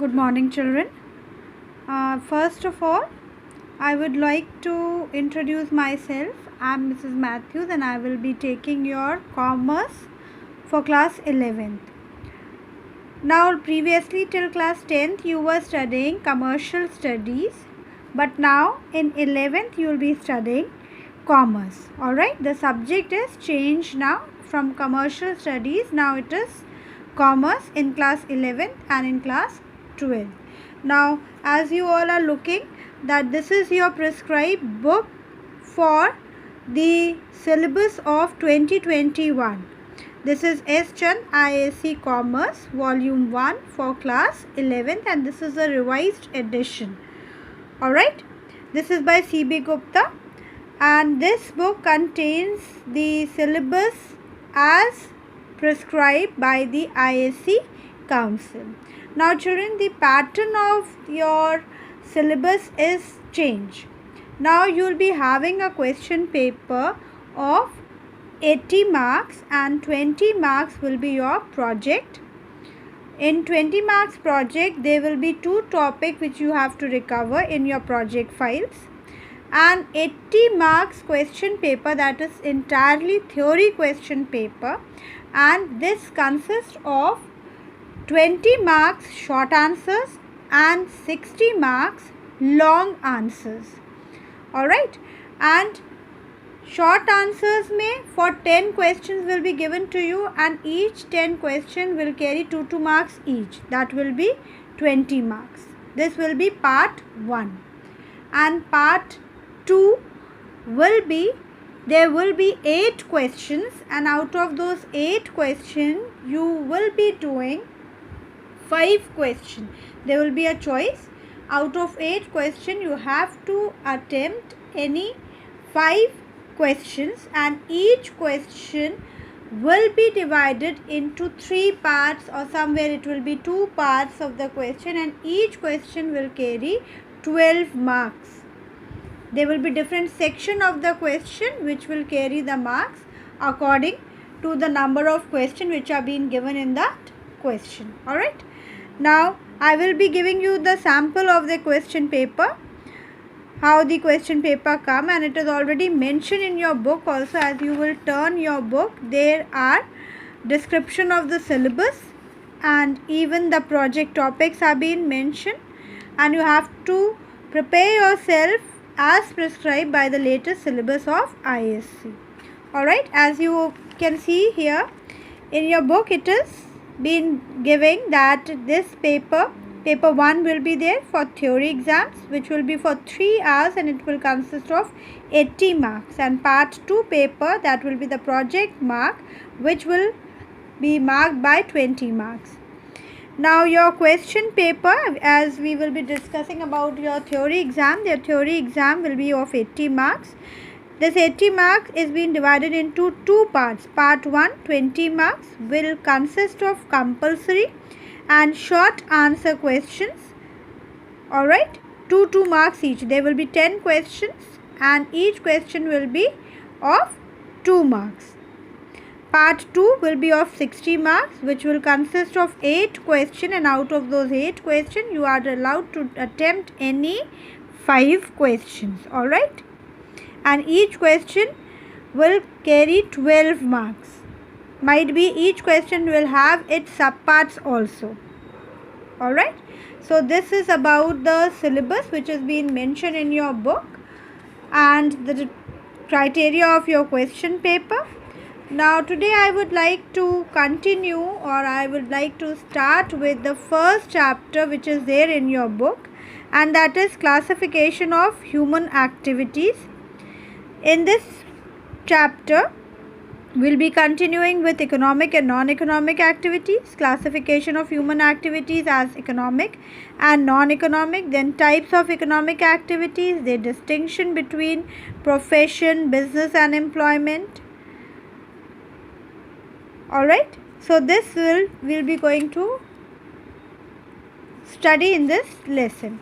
Good morning, children. First of all, I would like to introduce myself. I am Mrs. Matthews and I will be taking your commerce for class 11th. Now, previously till class 10th, you were studying commercial studies, but now in 11th, you will be studying commerce. Alright, the subject is changed now from commercial studies. Now it is commerce in class 11th and in class 12th. Now, as you all are looking that this is your prescribed book for the syllabus of 2021. This is S. Chand IAC Commerce Volume 1 for class 11th and this is a revised edition. Alright, this is by C.B. Gupta and this book contains the syllabus as prescribed by the IAC Council. Now children, the pattern of your syllabus is changed. Now you will be having a question paper of 80 marks and 20 marks will be your project. In 20 marks project, there will be 2 topics which you have to recover in your project files. And 80 marks question paper, that is entirely theory question paper, and this consists of 20 marks short answers and 60 marks long answers. Alright, and short answers may for 10 questions will be given to you and each 10 question will carry 2 marks each. That will be 20 marks. This will be part 1. And part 2 will be, there will be 8 questions and out of those 8 questions you will be doing 5 questions. There will be a choice. Out of 8 questions you have to attempt any 5 questions and each question will be divided into 3 parts or somewhere it will be 2 parts of the question and each question will carry 12 marks. There will be different section of the question which will carry the marks according to the number of questions which are being given in that question. Alright. Now, I will be giving you the sample of the question paper, how the question paper come, and it is already mentioned in your book also. As you will turn your book, there are description of the syllabus and even the project topics are being mentioned and you have to prepare yourself as prescribed by the latest syllabus of IAC. Alright, as you can see here in your book, it is been giving that this paper 1 will be there for theory exams which will be for 3 hours and it will consist of 80 marks, and part 2 paper, that will be the project mark, which will be marked by 20 marks. Now your question paper, as we will be discussing about your theory exam, their theory exam will be of 80 marks. This 80 marks is being divided into 2 parts. Part 1, 20 marks, will consist of compulsory and short answer questions. Alright, 2 marks each. There will be 10 questions and each question will be of 2 marks. Part 2 will be of 60 marks which will consist of 8 questions and out of those 8 questions you are allowed to attempt any 5 questions. Alright. And each question will carry 12 marks. Might be each question will have its subparts also. Alright. So this is about the syllabus which has been mentioned in your book and the criteria of your question paper. Now today I would like to continue, or I would like to start with the first chapter which is there in your book, and that is classification of human activities. In this chapter, we'll be continuing with economic and non-economic activities, classification of human activities as economic and non-economic, then types of economic activities, the distinction between profession, business and employment. Alright, so this we'll be going to study in this lesson.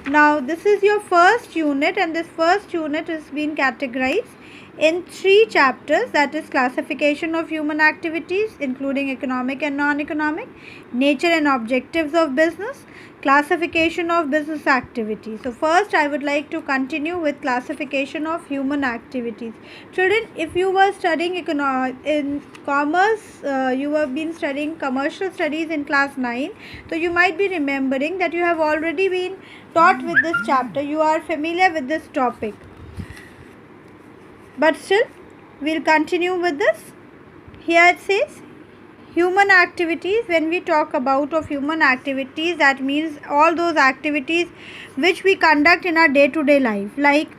Now this is your first unit and this first unit is being categorized in 3 chapters, that is classification of human activities including economic and non-economic, nature and objectives of business, classification of business activities. So first I would like to continue with classification of human activities. Children, if you were studying in commerce, you have been studying commercial studies in class 9, so you might be remembering that you have already been taught with this chapter, you are familiar with this topic. But still, we'll continue with this. Here it says human activities. When we talk about of human activities, that means all those activities which we conduct in our day-to-day life, like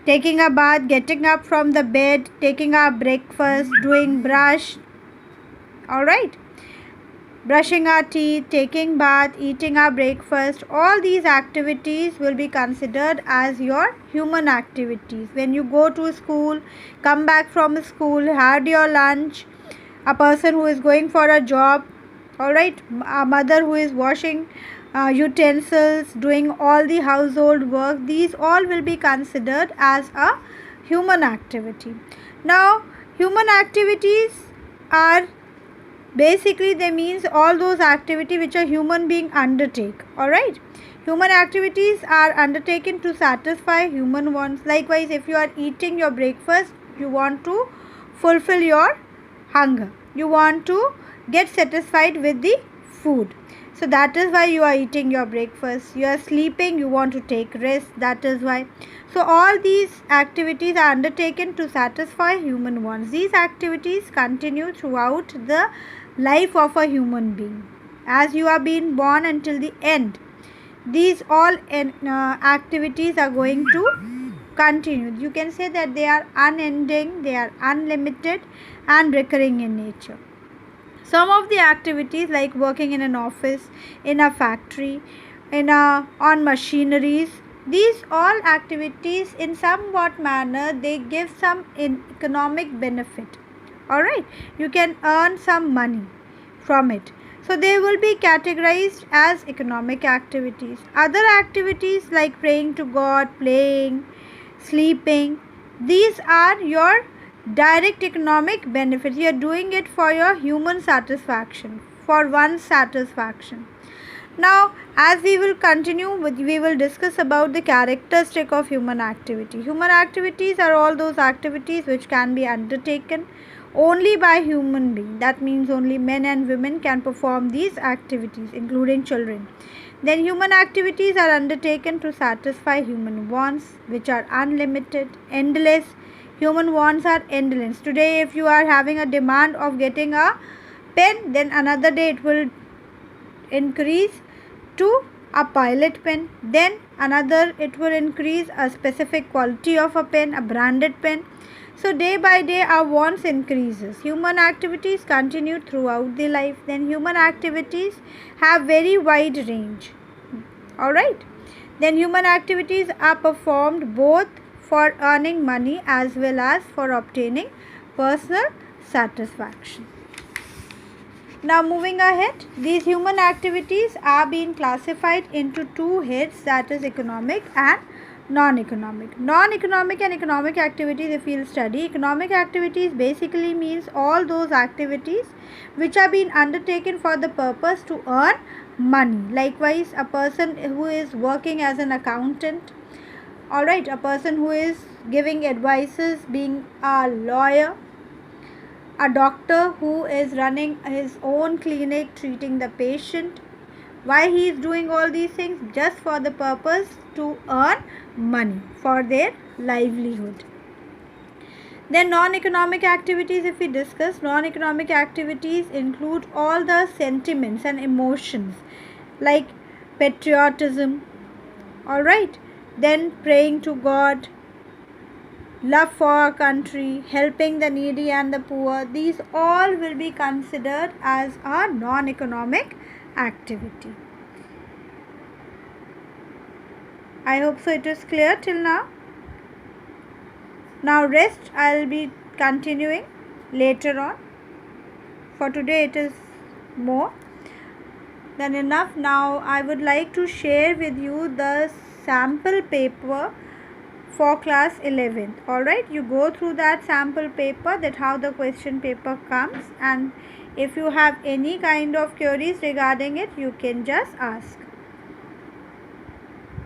taking a bath, getting up from the bed, taking our breakfast, doing brush, alright, brushing our teeth, taking bath, eating our breakfast, all these activities will be considered as your human activities. When you go to school, come back from school, had your lunch, a person who is going for a job, alright, a mother who is washing utensils, doing all the household work, these all will be considered as a human activity. Now, human activities are basically, they means all those activities which a human being undertake, alright. Human activities are undertaken to satisfy human wants. Likewise, if you are eating your breakfast, you want to fulfill your hunger. You want to get satisfied with the food. So that is why you are eating your breakfast. You are sleeping, you want to take rest. That is why. So all these activities are undertaken to satisfy human wants. These activities continue throughout the life of a human being, as you are being born until the end. These all activities are going to continue. You can say that they are unending, they are unlimited and recurring in nature. Some of the activities, like working in an office, in a factory, on machineries, these all activities in somewhat manner they give some economic benefit, alright. You can earn some money from it, so they will be categorized as economic activities. Other activities like praying to God, playing, sleeping, these are your direct economic benefits. You are doing it for your human satisfaction, for one's satisfaction. Now, as we will continue with, we will discuss about the characteristic of human activity. Human activities are all those activities which can be undertaken only by human beings. That means only men and women can perform these activities, including children. Then human activities are undertaken to satisfy human wants, which are unlimited, endless. Human wants are endless. Today, if you are having a demand of getting a pen, then another day it will increase to a pilot pen. Then another, it will increase a specific quality of a pen, a branded pen. So day by day our wants increases. Human activities continue throughout the life. Then human activities have very wide range. Alright. Then human activities are performed both for earning money as well as for obtaining personal satisfaction. Now moving ahead, these human activities are being classified into two heads, that is economic and non-economic. Non-economic and economic activities, if you will study, economic activities basically means all those activities which are being undertaken for the purpose to earn money. Likewise, a person who is working as an accountant, alright, a person who is giving advices, being a lawyer, a doctor who is running his own clinic, treating the patient. Why he is doing all these things? Just for the purpose to earn money for their livelihood. Then non-economic activities, if we discuss, non-economic activities include all the sentiments and emotions like patriotism, alright, then praying to God, love for our country, helping the needy and the poor. These all will be considered as a non-economic activity. I hope so it is clear till now. Now rest I will be continuing later on. For today it is more than enough. Now I would like to share with you the sample paper for class 11th. Alright, you go through that sample paper, that how the question paper comes, and if you have any kind of queries regarding it, you can just ask.